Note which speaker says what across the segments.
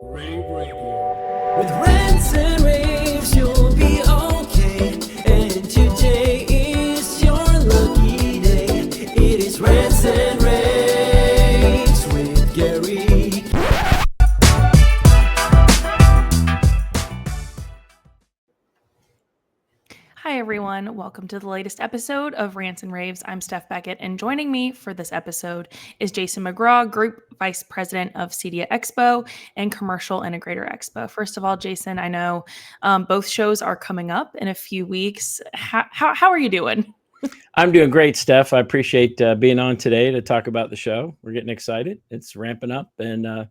Speaker 1: rAVe Radio. With rants and raves, you'll be okay. And today is your lucky day. It is rants and raves with Gary.
Speaker 2: Hi, everyone. Welcome to the latest episode of Rants and Raves. I'm Steph Beckett, and joining me for this episode is Jason McGraw, Group Vice President of CEDIA Expo and Commercial Integrator Expo. First of all, Jason, I know both shows are coming up in a few weeks. How are you doing?
Speaker 3: I'm doing great, Steph. I appreciate being on today to talk about the show. We're getting excited. It's ramping up and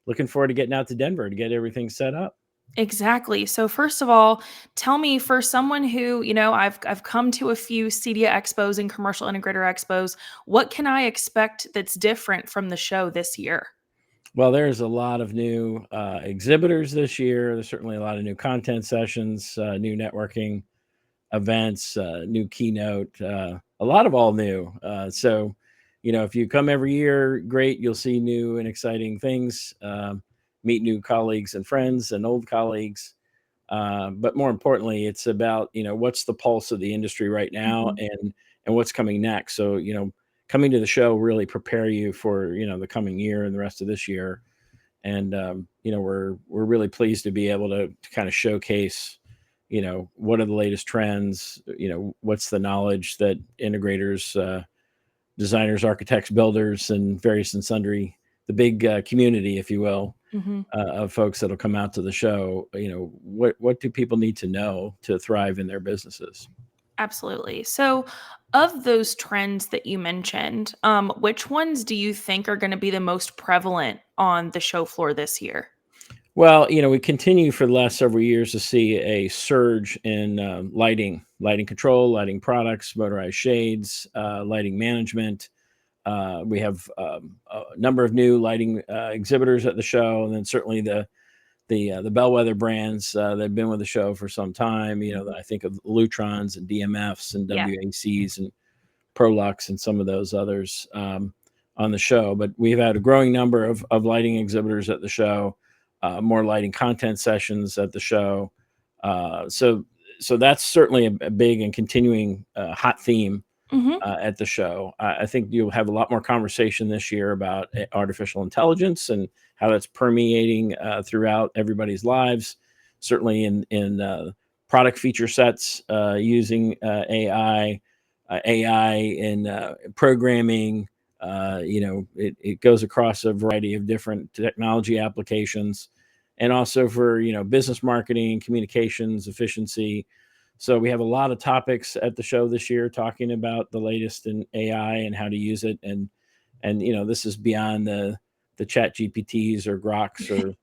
Speaker 3: looking forward to getting out to Denver to get everything set up.
Speaker 2: Exactly. So first of all, tell me, for someone who, I've come to a few CEDIA Expos and Commercial Integrator Expos, what can I expect that's different from the show this year?
Speaker 3: Well, there's a lot of new exhibitors this year. There's certainly a lot of new content sessions, new networking events, new keynote, a lot of all new. So, if you come every year, great, you'll see new and exciting things, meet new colleagues and friends and old colleagues. But more importantly, it's about, what's the pulse of the industry right now and what's coming next. So, coming to the show really prepare you for, the coming year and the rest of this year. And, we're really pleased to be able to kind of showcase, what are the latest trends, what's the knowledge that integrators, designers, architects, builders, and various and sundry, the big community, if you will, of folks that'll come out to the show. What do people need to know to thrive in their businesses?
Speaker 2: Absolutely. So, of those trends that you mentioned, which ones do you think are going to be the most prevalent on the show floor this year?
Speaker 3: Well, we continue for the last several years to see a surge in lighting control, lighting products, motorized shades, lighting management. We have a number of new lighting exhibitors at the show, and then certainly the bellwether brands that have been with the show for some time. I think of Lutrons and DMFs and WACs and Prolux and some of those others on the show. But we've had a growing number of lighting exhibitors at the show, more lighting content sessions at the show. So that's certainly a big and continuing hot theme at the show. I think you'll have a lot more conversation this year about artificial intelligence and how that's permeating throughout everybody's lives. Certainly in product feature sets using AI in programming. It goes across a variety of different technology applications, and also for business marketing, communications, efficiency. So we have a lot of topics at the show this year talking about the latest in AI and how to use it. And this is beyond the chat GPTs or Groks or,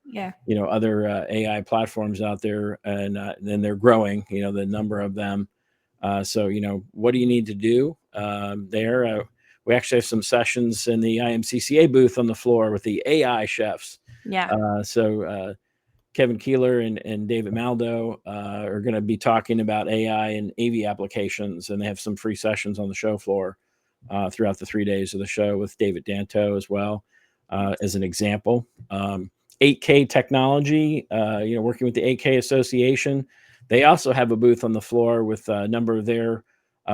Speaker 3: other AI platforms out there. And then they're growing, the number of them. So, what do you need to do there? We actually have some sessions in the IMCCA booth on the floor with the AI chefs. So Kevin Keeler and David Maldo are going to be talking about AI and AV applications, and they have some free sessions on the show floor throughout the 3 days of the show with David Danto as well, as an example. 8K technology, working with the 8K Association. They also have a booth on the floor with a number of their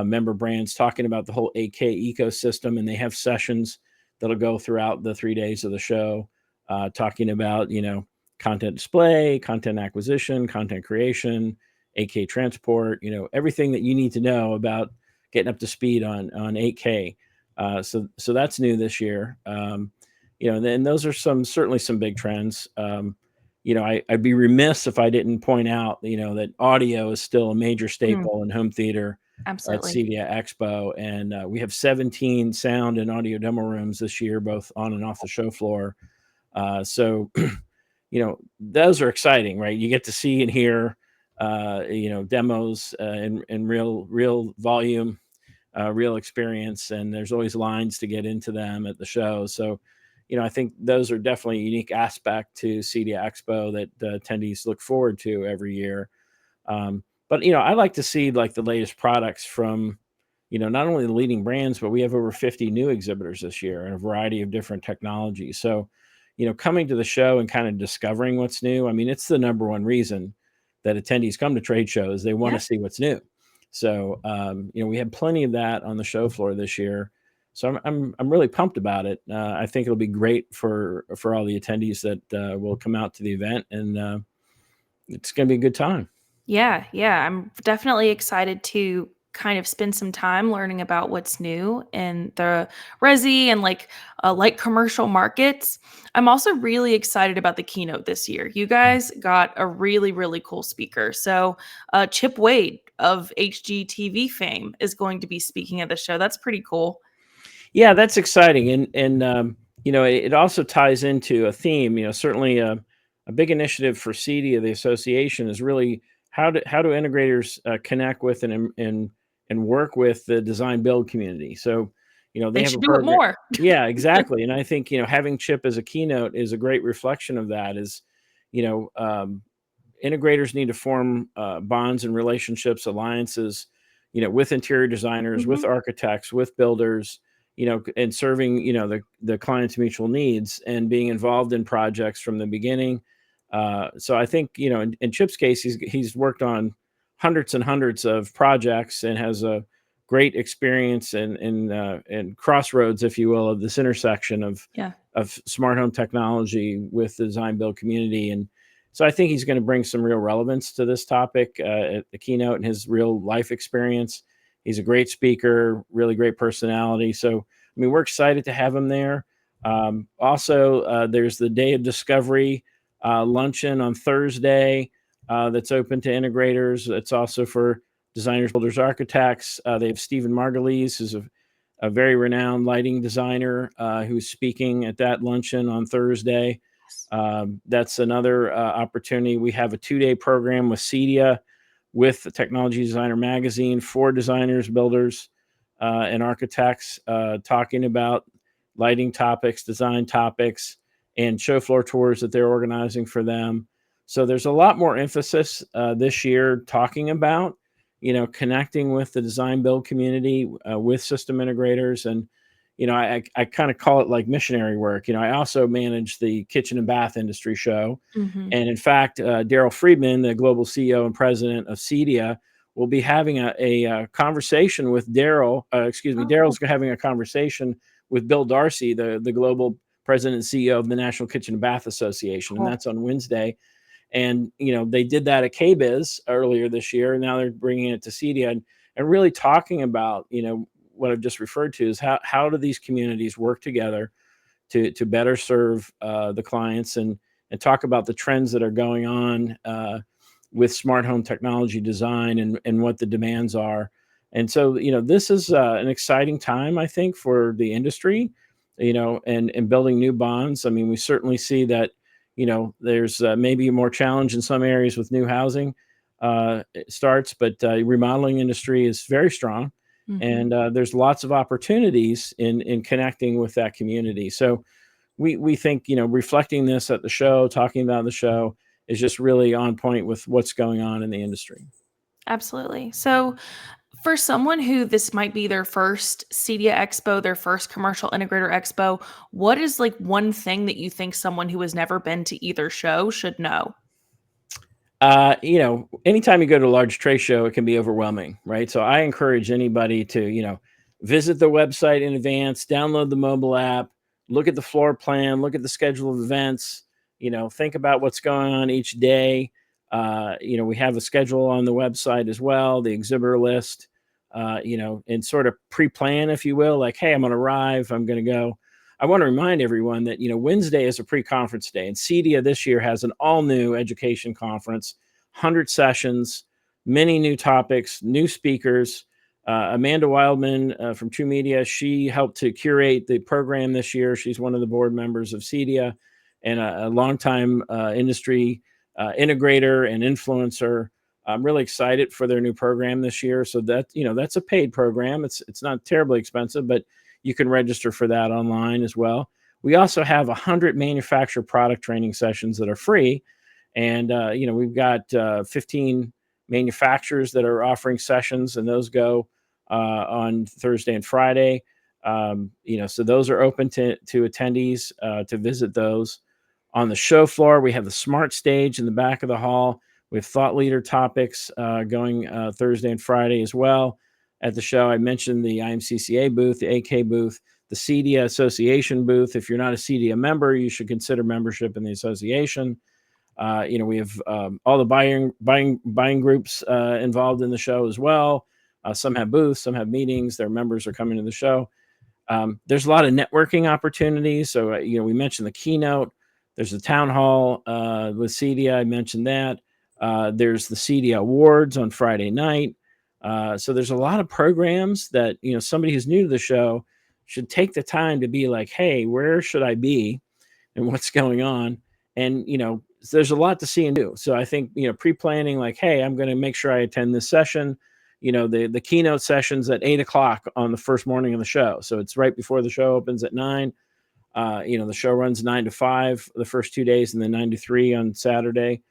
Speaker 3: member brands talking about the whole 8K ecosystem, and they have sessions that'll go throughout the 3 days of the show talking about, content display, content acquisition, content creation, 8K transport, everything that you need to know about getting up to speed on 8K. So that's new this year. And those are certainly some big trends. I'd be remiss if I didn't point out, that audio is still a major staple in home theater.
Speaker 2: Absolutely.
Speaker 3: At CEDIA Expo. And we have 17 sound and audio demo rooms this year, both on and off the show floor. So those are exciting, right? You get to see and hear, demos in real volume, real experience. And there's always lines to get into them at the show. So, I think those are definitely a unique aspect to CEDIA Expo that attendees look forward to every year. But, I like to see like the latest products from, not only the leading brands, but we have over 50 new exhibitors this year and a variety of different technologies. So, coming to the show and kind of discovering what's new. I mean, it's the number one reason that attendees come to trade shows. They want to see what's new. So, we had plenty of that on the show floor this year. So I'm really pumped about it. I think it'll be great for all the attendees that will come out to the event, and it's going to be a good time.
Speaker 2: Yeah, I'm definitely excited to kind of spend some time learning about what's new in the resi and light commercial markets. I'm also really excited about the keynote this year. You guys got a really, really cool speaker. So Chip Wade of HGTV fame is going to be speaking at the show. That's pretty cool.
Speaker 3: Yeah, that's exciting, and it also ties into a theme. Certainly a big initiative for CEDIA, the association, is really how do integrators connect with and work with the design build community. So, they
Speaker 2: They
Speaker 3: have a
Speaker 2: should do it
Speaker 3: program.
Speaker 2: more.
Speaker 3: Yeah, exactly, and I think having Chip as a keynote is a great reflection of that. Integrators need to form bonds and relationships, alliances, with interior designers, with architects, with builders, and serving, the client's mutual needs and being involved in projects from the beginning. So I think, in Chip's case, he's worked on hundreds and hundreds of projects and has a great experience in crossroads, if you will, of this intersection of smart home technology with the design build community. And so I think he's going to bring some real relevance to this topic at the keynote and his real life experience. He's a great speaker, really great personality. So, I mean, we're excited to have him there. Also, there's the Day of Discovery luncheon on Thursday that's open to integrators. It's also for designers, builders, architects. They have Stephen Margulies, who's a very renowned lighting designer who's speaking at that luncheon on Thursday. That's another opportunity. We have a 2-day program with CEDIA, with the Technology Designer Magazine, for designers, builders, and architects, talking about lighting topics, design topics, and show floor tours that they're organizing for them. So there's a lot more emphasis this year talking about, connecting with the design build community, with system integrators. And, I kind of call it like missionary work. I also manage the kitchen and bath industry show.
Speaker 2: Mm-hmm.
Speaker 3: And in fact, Daryl Friedman, the global CEO and president of CEDIA, will be having a conversation with Daryl. Daryl's having a conversation with Bill Darcy, the global president and CEO of the National Kitchen and Bath Association. And that's on Wednesday. And, they did that at KBIS earlier this year. And now they're bringing it to CEDIA and really talking about, what I've just referred to is how do these communities work together to better serve the clients and talk about the trends that are going on with smart home technology design and what the demands are. And so, this is an exciting time, I think, for the industry, and building new bonds. I mean, we certainly see that, there's maybe more challenge in some areas with new housing starts, but remodeling industry is very strong.
Speaker 2: Mm-hmm.
Speaker 3: And there's lots of opportunities in connecting with that community. So we think, reflecting this at the show, talking about the show, is just really on point with what's going on in the industry.
Speaker 2: Absolutely. So for someone who this might be their first CEDIA Expo, their first commercial integrator expo, what is one thing that you think someone who has never been to either show should know?
Speaker 3: Anytime you go to a large trade show, it can be overwhelming, right? So I encourage anybody to, visit the website in advance, download the mobile app, look at the floor plan, look at the schedule of events, think about what's going on each day. We have a schedule on the website as well, the exhibitor list, and sort of pre-plan, if you will, like, hey, I'm going to arrive, I'm going to go. I want to remind everyone that, Wednesday is a pre-conference day, and CEDIA this year has an all-new education conference, 100 sessions, many new topics, new speakers. Amanda Wildman from True Media, she helped to curate the program this year. She's one of the board members of CEDIA and a longtime industry integrator and influencer. I'm really excited for their new program this year. So that's a paid program. It's not terribly expensive, but you can register for that online as well. We also have 100 manufacturer product training sessions that are free. And, we've got 15 manufacturers that are offering sessions, and those go on Thursday and Friday. So those are open to attendees to visit those. On the show floor, we have the smart stage in the back of the hall. We have thought leader topics going Thursday and Friday as well. At the show, I mentioned the IMCCA booth, the AK booth, the CEDIA Association booth. If you're not a CEDIA member, you should consider membership in the association. We have all the buying groups involved in the show as well. Some have booths, some have meetings. Their members are coming to the show. There's a lot of networking opportunities. So, we mentioned the keynote. There's the town hall with CEDIA. I mentioned that. There's the CEDIA Awards on Friday night. So there's a lot of programs that, somebody who's new to the show should take the time to be like, hey, where should I be and what's going on? And, there's a lot to see and do. So I think, pre-planning like, hey, I'm going to make sure I attend this session. The keynote sessions at 8:00 on the first morning of the show. So it's right before the show opens at 9. The show runs 9 to 5 the first 2 days and then 9 to 3 on Saturday.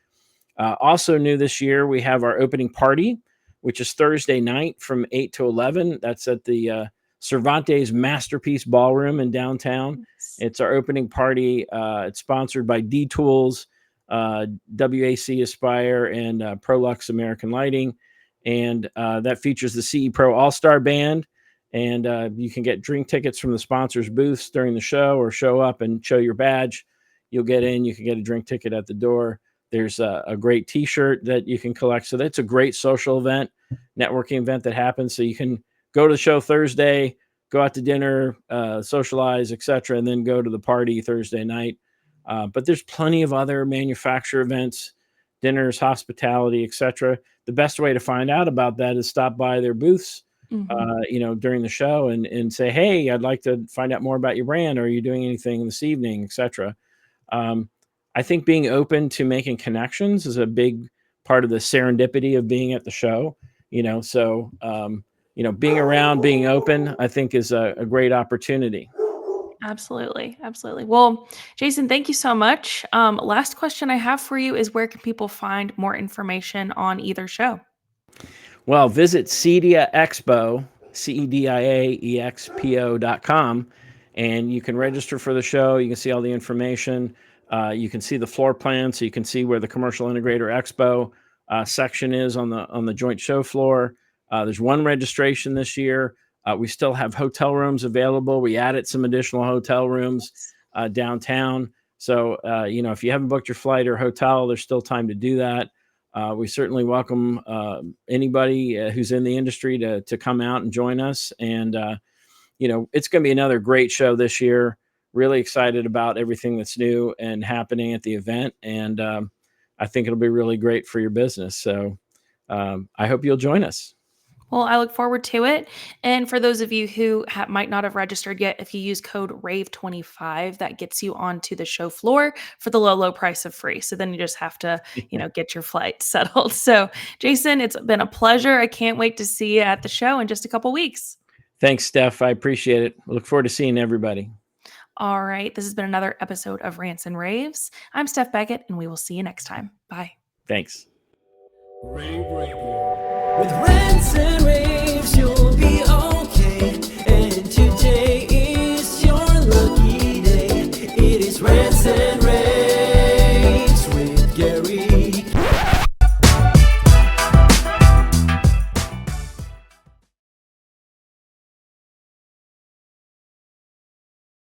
Speaker 3: Also new this year, we have our opening party, which is Thursday night from 8 to 11. That's at the Cervantes Masterpiece Ballroom in downtown. It's our opening party. It's sponsored by D-Tools, WAC Aspire, and Prolux American Lighting. And that features the CE Pro All-Star Band. And you can get drink tickets from the sponsors' booths during the show, or show up and show your badge. You'll get in. You can get a drink ticket at the door. There's a great T-shirt that you can collect. So that's a great social event, networking event that happens. So you can go to the show Thursday, go out to dinner, socialize, etc., and then go to the party Thursday night. But there's plenty of other manufacturer events, dinners, hospitality, etc. The best way to find out about that is stop by their booths, during the show and say, hey, I'd like to find out more about your brand. Are you doing anything this evening, etc. I think being open to making connections is a big part of the serendipity of being at the show, so, being around, being open, I think is a great opportunity.
Speaker 2: Absolutely. Absolutely. Well, Jason, thank you so much. Last question I have for you is, where can people find more information on either show?
Speaker 3: Well, visit CEDIA Expo, CEDIAEXPO.com, and you can register for the show. You can see all the information. You can see the floor plan, so you can see where the Commercial Integrator Expo section is on the joint show floor. There's one registration this year. We still have hotel rooms available. We added some additional hotel rooms downtown. So, if you haven't booked your flight or hotel, there's still time to do that. We certainly welcome anybody who's in the industry to come out and join us. And, it's going to be another great show this year. Really excited about everything that's new and happening at the event. And I think it'll be really great for your business. So I hope you'll join us.
Speaker 2: Well, I look forward to it. And for those of you who might not have registered yet, if you use code rAVe25, that gets you onto the show floor for the low price of free. So then you just have to, get your flight settled. So, Jason, it's been a pleasure. I can't wait to see you at the show in just a couple weeks.
Speaker 3: Thanks, Steph. I appreciate it. I look forward to seeing everybody.
Speaker 2: All right. This has been another episode of Rants and Raves. I'm Steph Beckett, and we will see you next time. Bye.
Speaker 3: Thanks.
Speaker 1: Rave Radio. With rants and raves, you'll